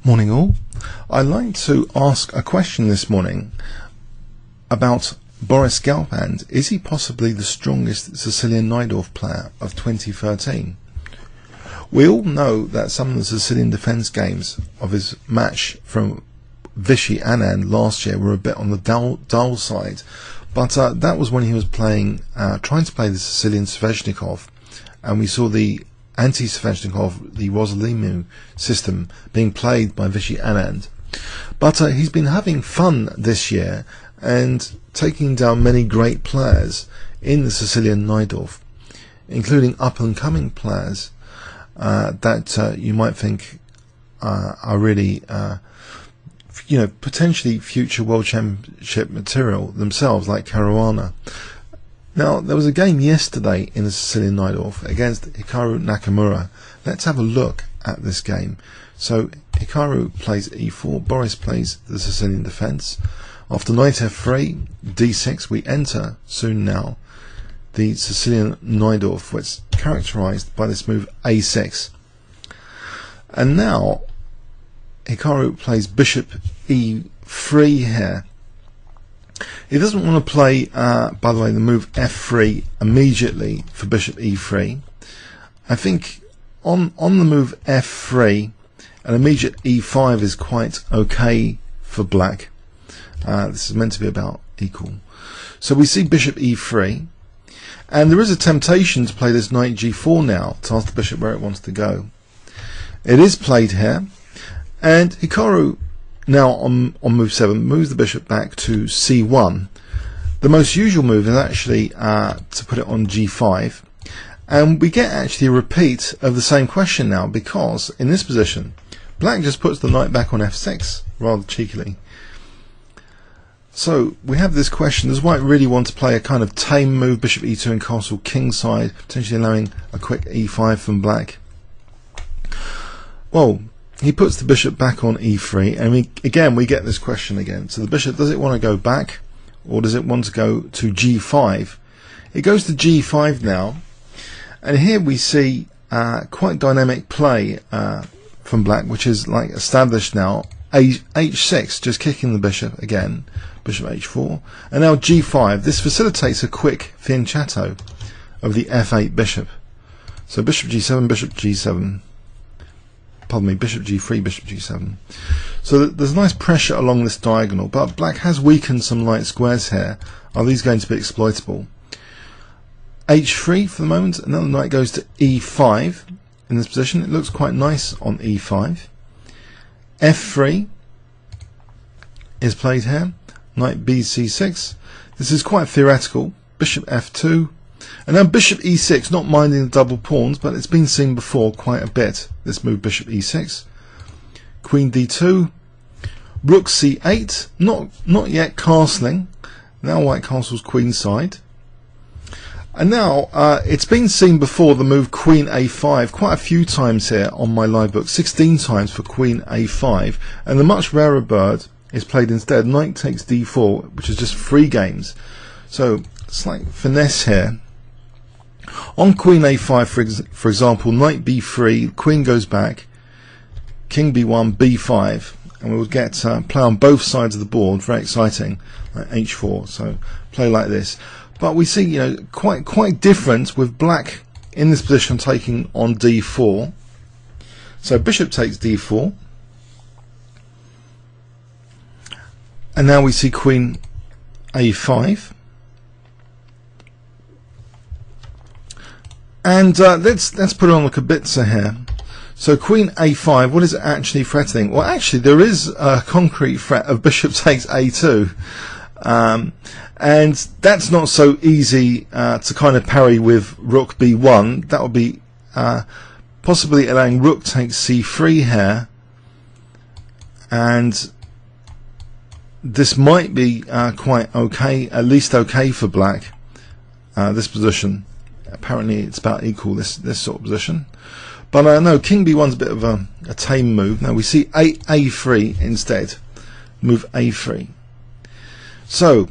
Morning all. I'd like to ask a question this morning about Boris Gelfand. Is he possibly the strongest Sicilian Najdorf player of 2013? We all know that some of the Sicilian defence games of his match from Vichy Anand last year were a bit on the dull side, but that was when he was playing, trying to play the Sicilian Sveshnikov, and we saw the anti-Sveshnikov, the Rosalimu system being played by Vichy Anand. But he's been having fun this year and taking down many great players in the Sicilian Najdorf, including up-and-coming players that you might think are really potentially future World Championship material themselves, like Caruana. Now, there was a game yesterday in the Sicilian Najdorf against Hikaru Nakamura. Let's have a look at this game. So, Hikaru plays e4, Boris plays the Sicilian defence. After knight f3, d6, we enter soon now the Sicilian Najdorf, which is characterised by this move a6. And now, Hikaru plays bishop e3 here. He doesn't want to play, by the way, the move f3 immediately for bishop e3. I think on the move f3, an immediate e5 is quite okay for black. This is meant to be about equal. So we see bishop e3, and there is a temptation to play this knight g4 now, to ask the bishop where it wants to go. It is played here, and Hikaru now on move 7 moves the bishop back to c1. The most usual move is actually to put it on g5, and we get actually a repeat of the same question now, because in this position black just puts the knight back on f6 rather cheekily. So we have this question: does white really want to play a kind of tame move, bishop e2 and castle kingside, potentially allowing a quick e5 from black? Well, he puts the bishop back on e3, and we get this question again. So the bishop, does it want to go back, or does it want to go to g5? It goes to g5 now, and here we see quite dynamic play from black, which is like established now. h6, just kicking the bishop again, bishop h4, and now g5. This facilitates a quick fianchetto of the f8 bishop. So bishop g7, bishop g7. Pardon me, bishop g3, bishop g7. So there's nice pressure along this diagonal, but black has weakened some light squares here. Are these going to be exploitable? h3 for the moment, and then the knight goes to e5 in this position. It looks quite nice on e5. f3 is played here. Knight bc6. This is quite theoretical. Bishop f2. And now bishop e6, not minding the double pawns, but it's been seen before quite a bit, this move bishop e6. Queen d2. Rook c8, not yet castling. Now white castles queenside. And now it's been seen before, the move queen a5, quite a few times here on my live book, 16 times for queen a5. And the much rarer bird is played instead. Knight takes d4, which is just 3 games. So slight finesse here. On queen a5, for example, knight b3, queen goes back, king b1, b5, and we'll get play on both sides of the board. Very exciting, like h4. So play like this. But we see, quite different with black in this position taking on d4. So bishop takes d4, and now we see queen a5. And let's put it on the kibitza here. So queen a5, what is it actually threatening? Well, actually there is a concrete threat of bishop takes a2, and that's not so easy to kind of parry with rook b1. That would be possibly allowing rook takes c3 here, and this might be quite okay, at least okay for black, this position. Apparently it's about equal, this sort of position. But no, king b1's a bit of a tame move. Now we see a3 instead. Move a3. So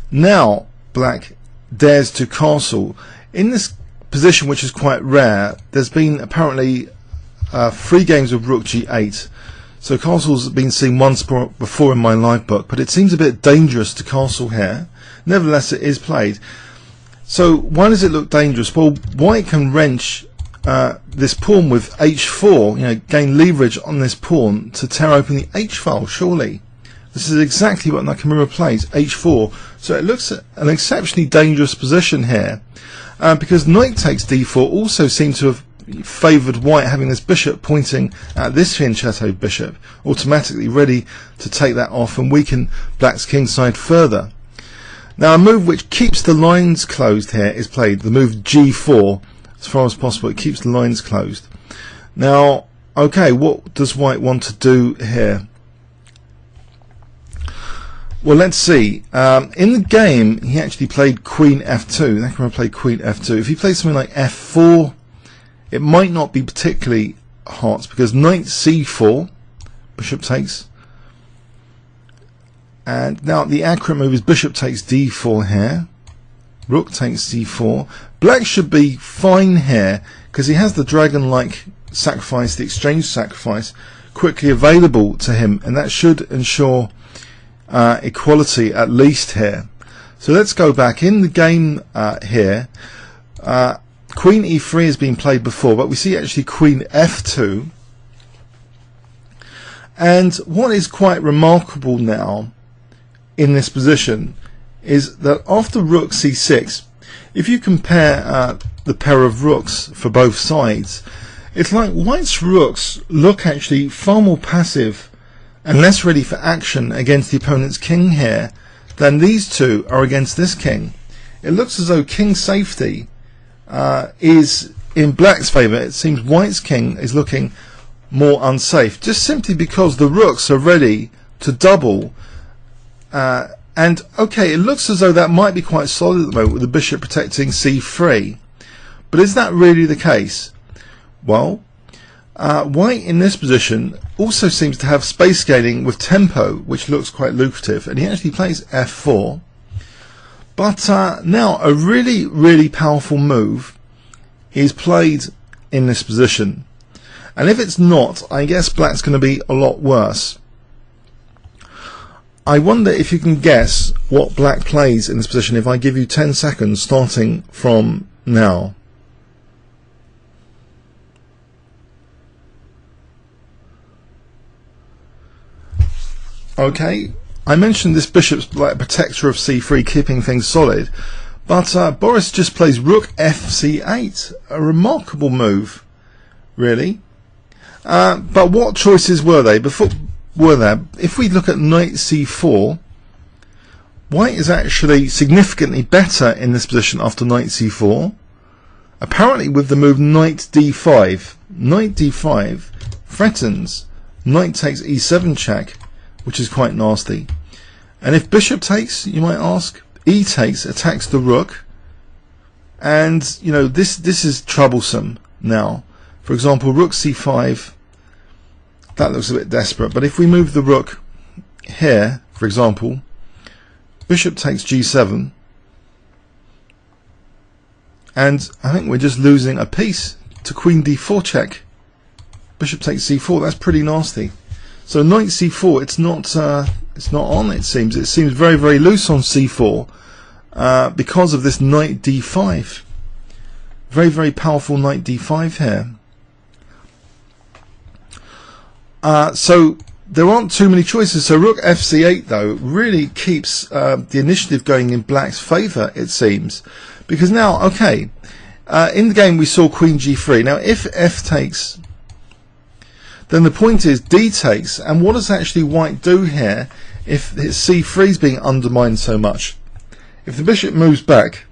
now black dares to castle. In this position, which is quite rare, there's been apparently 3 games of rook g8. So castle's been seen once before in my live book, but it seems a bit dangerous to castle here. Nevertheless, it is played. So why does it look dangerous? Well, white can wrench this pawn with h4, gain leverage on this pawn to tear open the h-file, surely. This is exactly what Nakamura plays, h4. So it looks at an exceptionally dangerous position here, because knight takes d4 also seems to have favoured white, having this bishop pointing at this fianchetto bishop, automatically ready to take that off and weaken black's kingside further. Now a move which keeps the lines closed here is played, the move g4. As far as possible, it keeps the lines closed. Now, okay, what does white want to do here? Well, let's see. In the game, he actually played queen f2. Nakamura played queen f2. If he plays something like f4, it might not be particularly hot, because knight c4, bishop takes. And now the accurate move is bishop takes d4 here. Rook takes c4. Black should be fine here because he has the dragon-like sacrifice, the exchange sacrifice, quickly available to him, and that should ensure equality at least here. So let's go back in the game here. Queen e3 has been played before, but we see actually queen f2. And what is quite remarkable now in this position is that after rook c6, if you compare the pair of rooks for both sides, it's like white's rooks look actually far more passive and less ready for action against the opponent's king here than these two are against this king. It looks as though king safety is in black's favour. It seems white's king is looking more unsafe, just simply because the rooks are ready to double. And okay, it looks as though that might be quite solid at the moment with the bishop protecting c3. But is that really the case? Well, white in this position also seems to have space scaling with tempo, which looks quite lucrative, and he actually plays f4. But now a really, really powerful move is played in this position. And if it's not, I guess black's going to be a lot worse. I wonder if you can guess what black plays in this position if I give you 10 seconds starting from now. Okay, I mentioned this bishop's like protector of c3, keeping things solid, but Boris just plays rook fc8, a remarkable move, really. But what choices were they? If we look at knight c4, white is actually significantly better in this position after knight c4. Apparently with the move knight d5. Knight d5 threatens knight takes e7 check, which is quite nasty. And if bishop takes, you might ask, e takes attacks the rook, and this is troublesome now. For example, rook c5, that looks a bit desperate, but if we move the rook here, for example, bishop takes g7, and I think we're just losing a piece to queen d4 check. Bishop takes c4, that's pretty nasty. So knight c4, it's not on, it seems. It seems very, very loose on c4 because of this knight d5. Very, very powerful knight d5 here. So there aren't too many choices. So rook fc8 though really keeps the initiative going in black's favour, it seems, because now, okay, in the game we saw queen g3. Now if f takes, then the point is d takes, and what does actually white do here if his c3 is being undermined so much? If the bishop moves back,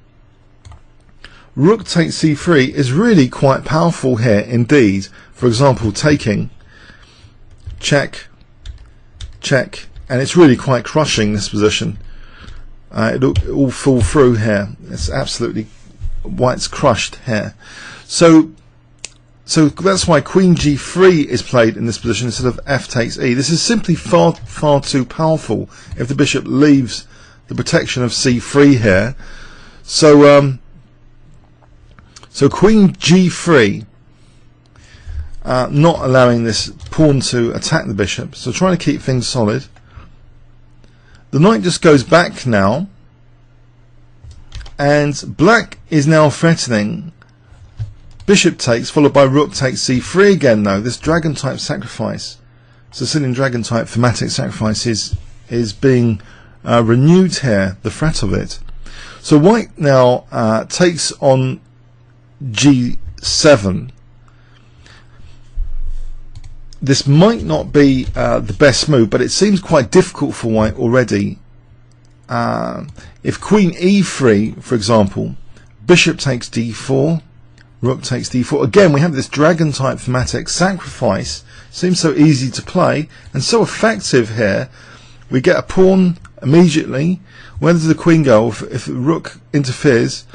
rook takes c3 is really quite powerful here indeed. For example, taking, check, check, and it's really quite crushing, this position. It'll all fall through here. It's absolutely, white's crushed here. So that's why queen g3 is played in this position instead of f takes e. This is simply far, far too powerful if the bishop leaves the protection of c3 here. So queen g3, not allowing this pawn to attack the bishop, so trying to keep things solid. The knight just goes back now, and black is now threatening. Bishop takes, followed by rook takes c3 again though. This dragon type sacrifice, Sicilian dragon type thematic sacrifice, is being renewed here, the threat of it. So white now takes on g7. This might not be the best move, but it seems quite difficult for white already. If queen e3, for example, bishop takes d4, rook takes d4. Again, we have this dragon type thematic sacrifice. Seems so easy to play and so effective here. We get a pawn immediately. Where does the queen go if the rook interferes?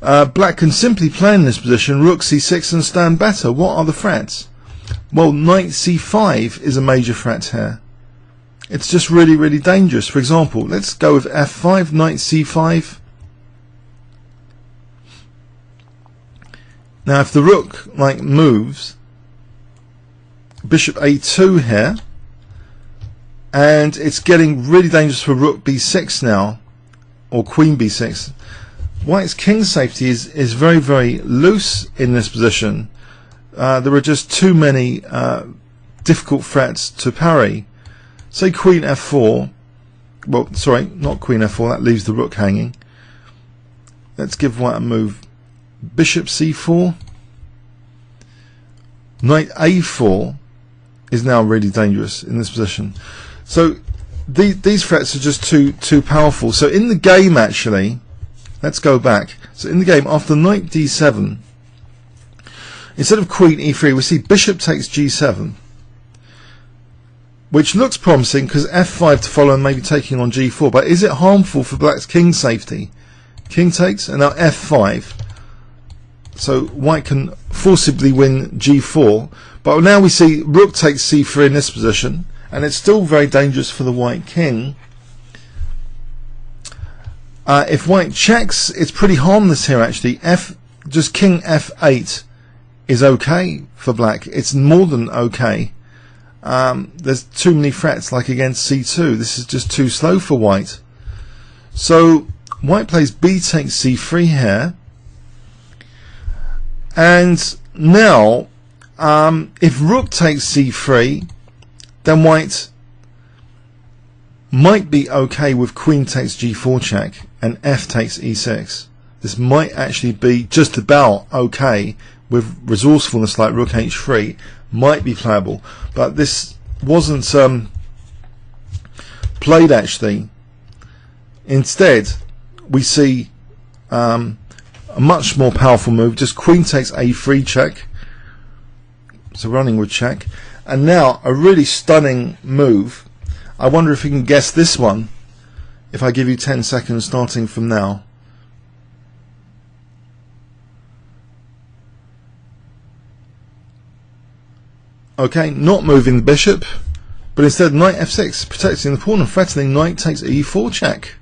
Black can simply play in this position, rook c6, and stand better. What are the threats? Well, knight c5 is a major threat here. It's just really, really dangerous. For example, let's go with f5, knight c5. Now, if the rook moves, bishop a2 here, and it's getting really dangerous for rook b6 now, or queen b6. White's king safety is very, very loose in this position. There are just too many difficult threats to parry. Say queen f4. Well, sorry, not queen f4. That leaves the rook hanging. Let's give white a move. Bishop c4. Knight a4 is now really dangerous in this position. So these threats are just too powerful. So in the game, actually, let's go back. So in the game, after knight d7, instead of queen e3, we see bishop takes g7, which looks promising because f5 to follow and maybe taking on g4. But is it harmful for black's king safety? King takes, and now f5. So white can forcibly win g4. But now we see rook takes c3 in this position, and it's still very dangerous for the white king. If white checks, it's pretty harmless here actually. Just king f8 is okay for black. It's more than okay. There's too many threats, like against c2. This is just too slow for white. So white plays b takes c3 here. And now, if rook takes c3, then white might be okay with queen takes g4 check and f takes e6. This might actually be just about okay with resourcefulness like rook h3, might be playable, but this wasn't played actually. Instead, we see a much more powerful move, just queen takes a3 check, so running with check, and now a really stunning move. I wonder if you can guess this one if I give you 10 seconds starting from now. Okay, not moving the bishop, but instead knight f6, protecting the pawn and threatening knight takes e4 check.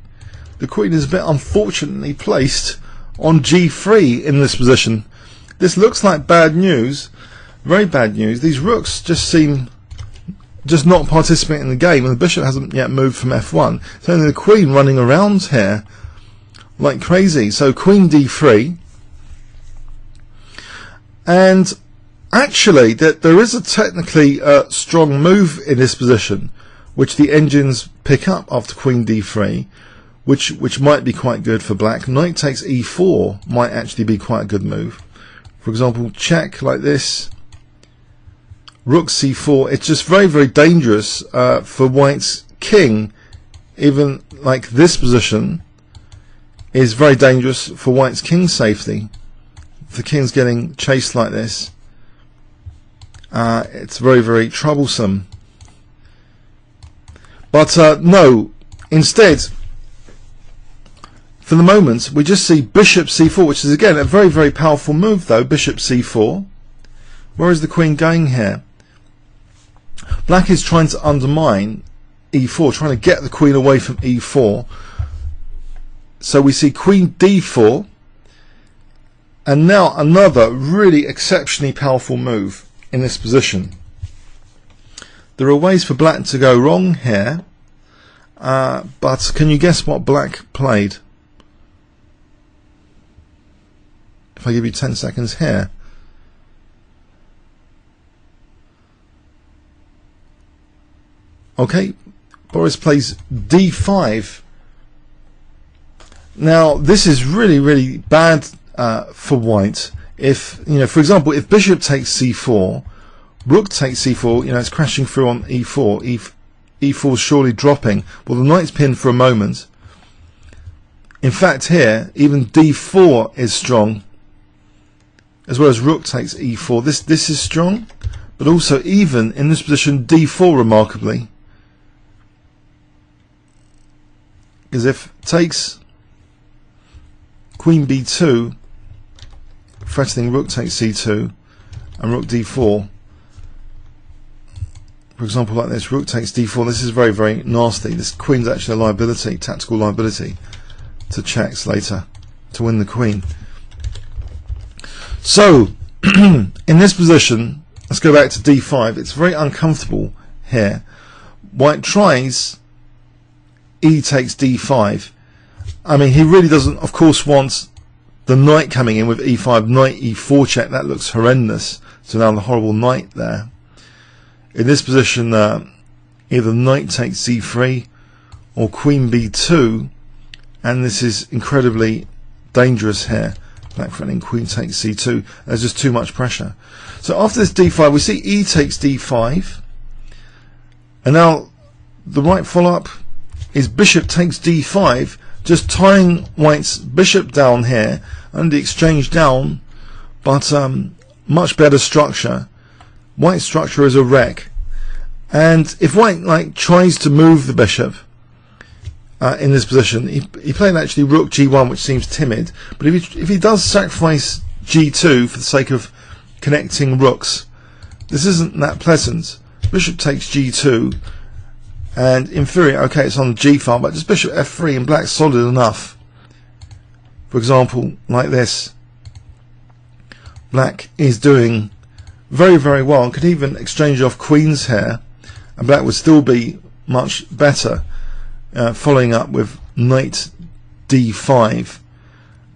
The queen is a bit unfortunately placed on g3 in this position. This looks like bad news, very bad news. These rooks just seem not participating in the game, and the bishop hasn't yet moved from f1. It's only the queen running around here like crazy. So queen d3, and actually there is a technically strong move in this position which the engines pick up after queen d3, which might be quite good for black. Knight takes e4 might actually be quite a good move. For example, check like this, rook c4. It's just very, very dangerous for white's king. Even like this position is very dangerous for white's king safety. If the king's getting chased like this, it's very, very troublesome. But no, instead, for the moment, we just see bishop c4, which is again a very, very powerful move though, bishop c4. Where is the queen going here? Black is trying to undermine e4, trying to get the queen away from e4. So we see queen d4, and now another really exceptionally powerful move. in this position. There are ways for black to go wrong here, but can you guess what black played? If I give you 10 seconds here. Okay, Boris plays d5. Now this is really bad for white. If, you know, for example, if bishop takes c4, rook takes c4, you know, it's crashing through on e4. E4 is surely dropping. Well, the knight's pinned for a moment. In fact, here even d4 is strong, as well as rook takes e4. This is strong, but also even in this position d4 remarkably, because if takes queen b2, threatening rook takes c2 and rook d4, for example like this, rook takes d4, this is very nasty. This queen's actually a liability, tactical liability to checks later to win the queen. So in this position, let's go back to d5. It's very uncomfortable here. White tries e takes d5. I mean, he really doesn't, of course, want the knight coming in with e5, knight e4 check. That looks horrendous. So now the horrible knight there. In this position, either knight takes c3 or queen b2, and this is incredibly dangerous here. Black threatening queen takes c2. There's just too much pressure. So after this d5, we see e takes d5, and now the right follow-up is bishop takes d5, just tying white's bishop down here and the exchange down, but much better structure. White's structure is a wreck, and if white tries to move the bishop in this position, he played actually rook g1, which seems timid, but if he does sacrifice g2 for the sake of connecting rooks, this isn't that pleasant. Bishop takes g2, and in theory, okay, it's on the g file, but just bishop f3 and black's solid enough. For example, like this, black is doing very well and could even exchange off queens here, and black would still be much better. Following up with knight d5,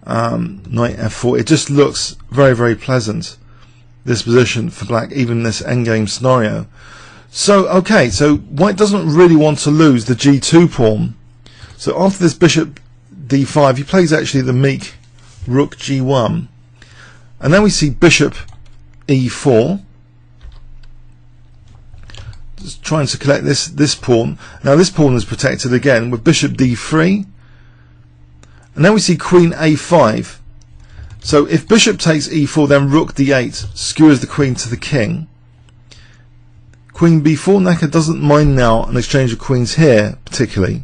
knight f4. It just looks very pleasant, this position for black, even in this endgame scenario. So okay, so white doesn't really want to lose the g2 pawn. So after this bishop d5, he plays actually the meek rook g1, and then we see bishop e4, just trying to collect this pawn. Now this pawn is protected again with bishop d3, and then we see queen a5. So if bishop takes e4, then rook d8 skewers the queen to the king. Queen b4, Naka doesn't mind now an exchange of queens here particularly.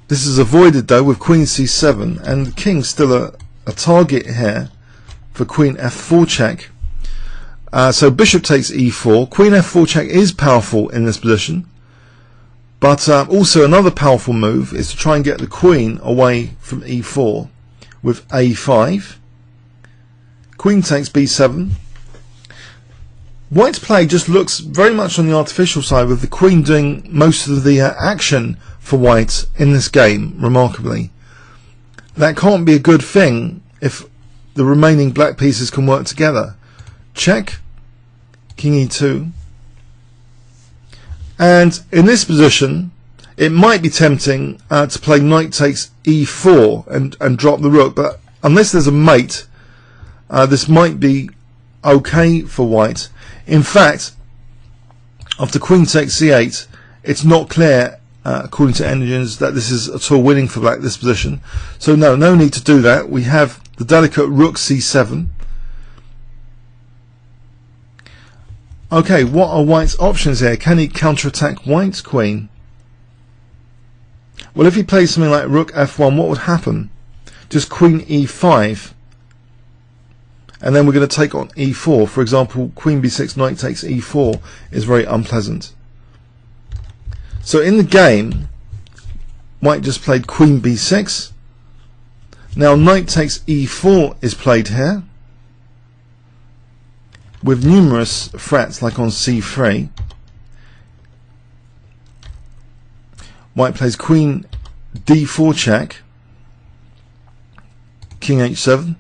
This is avoided though with queen c7, and the king's still a target here for queen f4 check. So bishop takes e4. Queen f4 check is powerful in this position, but also another powerful move is to try and get the queen away from e4 with a5. Queen takes b7. White's play just looks very much on the artificial side, with the queen doing most of the action for white in this game, remarkably. That can't be a good thing if the remaining black pieces can work together. Check, king e2, and in this position it might be tempting to play knight takes e4 and drop the rook, but unless there's a mate, this might be okay for white. In fact, after queen takes c8, it's not clear, according to engines, that this is at all winning for black, this position. So no need to do that. We have the delicate rook c7. Okay, what are white's options here? Can he counterattack white's queen? Well, if he plays something like rook f1, what would happen? Just queen e5, and then we're going to take on e4. For example, queen b6, knight takes e4 is very unpleasant. So in the game, white just played queen b6. Now knight takes e4 is played here, with numerous threats like on c3. White plays queen d4 check, king h7.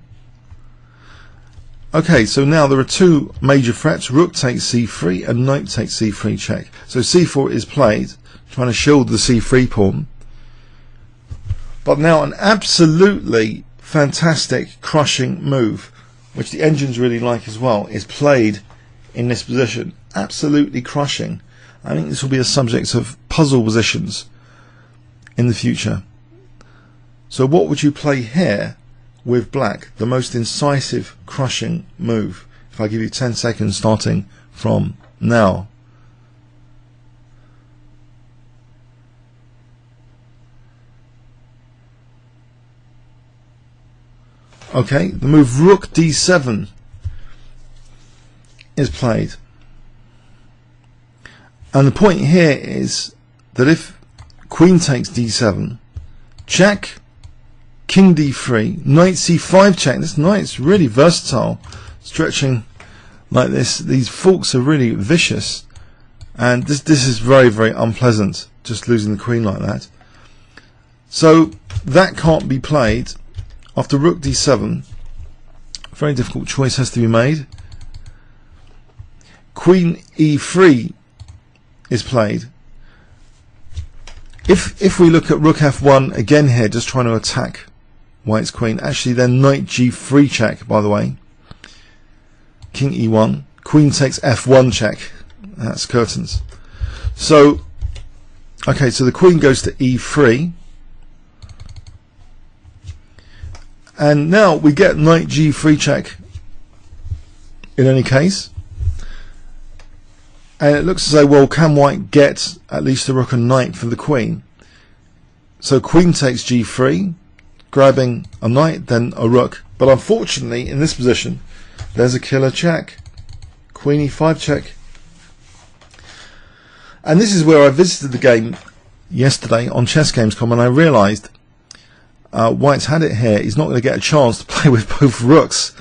Okay, so now there are two major threats. Rook takes c3 and knight takes c3 check. So c4 is played, trying to shield the c3 pawn. But now an absolutely fantastic crushing move, which the engines really like as well, is played in this position. Absolutely crushing. I think this will be a subject of puzzle positions in the future. So what would you play here with black? The most incisive crushing move. If I give you 10 seconds starting from now. Okay, the move rook d7 is played. And the point here is that if queen takes d7, check, king d3, knight c5 check. This knight's really versatile, stretching like this. These forks are really vicious, and this is very, very unpleasant, just losing the queen like that. So that can't be played. After rook d7, a very difficult choice has to be made. Queen e3 is played. If we look at rook f1 again here, just trying to attack white's queen, actually then knight g3 check, by the way. King e1, queen takes f1 check. That's curtains. So, okay, so the queen goes to e3. And now we get knight g3 check in any case. And it looks as though, well, can white get at least a rook and knight for the queen? So queen takes g3, grabbing a knight, then a rook. But unfortunately, in this position, there's a killer check. Queen e5 check. And this is where I visited the game yesterday on ChessGames.com, and I realised white's had it here. He's not going to get a chance to play with both rooks.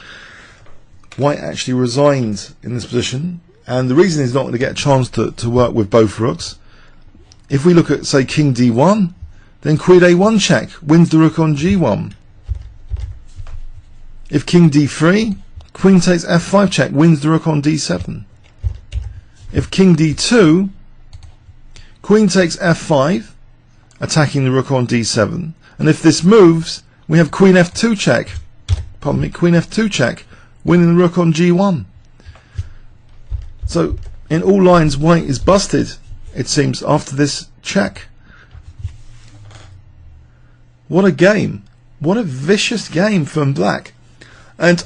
White actually resigned in this position, and the reason he's not going to get a chance to work with both rooks, if we look at, say, king d1, then queen a1 check, wins the rook on g1. If king d3, queen takes f5 check, wins the rook on d7. If king d2, queen takes f5, attacking the rook on d7. And if this moves, we have queen f2 check. Pardon me, queen f2 check, winning the rook on g1. So, in all lines, white is busted, it seems, after this check. What a game. What a vicious game from black. And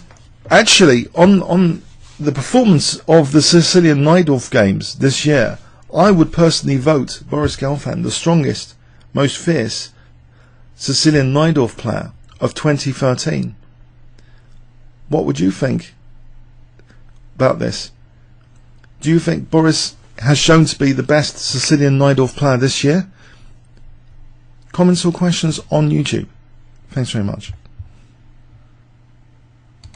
actually, on the performance of the Sicilian Najdorf games this year, I would personally vote Boris Gelfand the strongest, most fierce Sicilian Najdorf player of 2013. What would you think about this? Do you think Boris has shown to be the best Sicilian Najdorf player this year? Comments or questions on YouTube. Thanks very much.